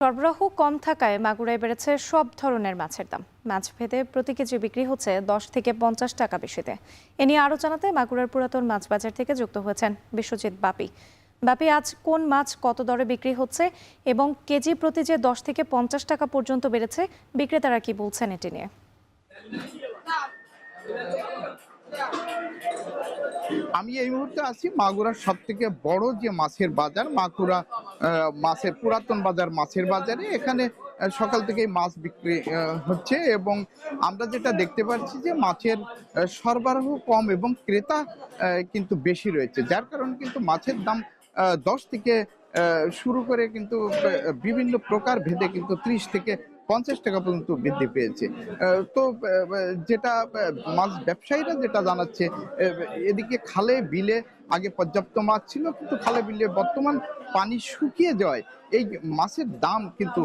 সরবরাহ কম থাকায় মাগুরায় বেড়েছে সব ধরনের মাছের দাম। মাছ ভেদে প্রতি কেজি বিক্রি হচ্ছে 10 থেকে 50 টাকা বেশিতে। এ নিয়ে আরও জানাতে মাগুরার পুরাতন মাছ বাজার থেকে যুক্ত হয়েছেন বিশ্বজিৎ বাপি। বাপি, আজ কোন মাছ কত দরে বিক্রি হচ্ছে এবং কেজি প্রতি যে 10 থেকে 50 টাকা পর্যন্ত বেড়েছে, বিক্রেতারা কি বলছেন এটি নিয়ে? আমি এই মুহূর্তে আছি মাগুরার সব থেকে বড় যে মাছের বাজার, মাগুরা মাছের পুরাতন বাজার মাছের বাজারে। এখানে সকাল থেকেই মাছ বিক্রি হচ্ছে এবং আমরা যেটা দেখতে পাচ্ছি যে মাছের সরবরাহ কম এবং ক্রেতা কিন্তু বেশি রয়েছে, যার কারণে কিন্তু মাছের দাম 10 থেকে শুরু করে কিন্তু বিভিন্ন প্রকার ভেদে কিন্তু 30 থেকে 50 টাকা পর্যন্ত বৃদ্ধি পেয়েছে। তো যেটা মাছ ব্যবসায়ীরা যেটা জানাচ্ছে, এদিকে খালে বিলে আগে পর্যাপ্ত মাছ ছিল, কিন্তু খালে বিলে বর্তমান পানি শুকিয়ে যাওয়ায় এই মাছের দাম কিন্তু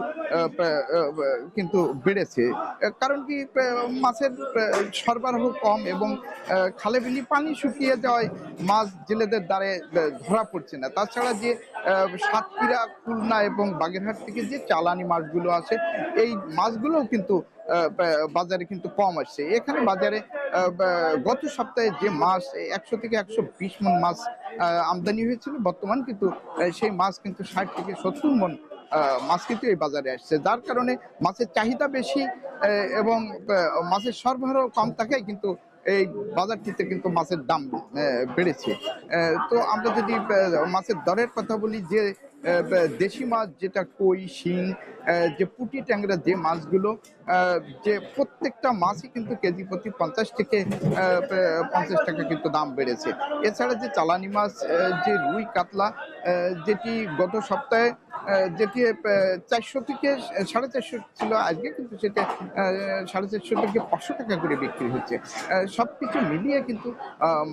কিন্তু বেড়েছে। কারণ কি, মাছের সরবরাহ কম এবং খালে বিলে পানি শুকিয়ে যাওয়ায় মাছ জেলেদের দ্বারে ধরা পড়ছে না। তাছাড়া যে সাতক্ষীরা, খুলনা এবং বাগেরহাট থেকে যে চালানি মাছগুলো আসে, এই মাছগুলোও কিন্তু বাজারে কিন্তু কম আসছে। এখানে বাজারে গত সপ্তাহে যে মাছ 100 থেকে 120 মণ মাছ আমদানি হয়েছিল, বর্তমান কিন্তু সেই মাছ কিন্তু 60 থেকে 70 মণ মাছ কিন্তু এই বাজারে আসছে, যার কারণে মাছের চাহিদা বেশি এবং মাছের সরবরাহ কম থাকায় কিন্তু এই বাজারটিতে কিন্তু মাছের দাম বেড়েছে। তো আমরা যদি মাছের দরের কথা বলি, যে দেশি মাছ যেটা কই, শিং, যে পুঁটি, ট্যাংরা, যে মাছগুলো, যে প্রত্যেকটা মাছই কিন্তু কেজি প্রতি 50 থেকে 50 টাকা কিন্তু দাম বেড়েছে। এছাড়া যে চালানি মাছ, যে রুই, কাতলা, যেটি গত সপ্তাহে যেটি 400 থেকে 450 ছিল, আজকে কিন্তু সেটা 450 থেকে 500 টাকা করে বিক্রি হচ্ছে। সবকিছু মিলিয়ে কিন্তু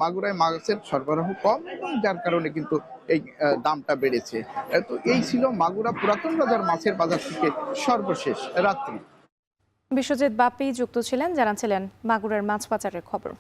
মাগুরায় মাছের সরবরাহ কম এবং যার কারণে কিন্তু এই দামটা বেড়েছে। তো এই ছিল মাগুরা পুরাতন বাজার মাছের বাজার থেকে সর্বশেষ রাত্রি। বিশ্বজিৎ বাপি যুক্ত ছিলেন, জানাচ্ছিলেন মাগুরার মাছ বাজারের খবর।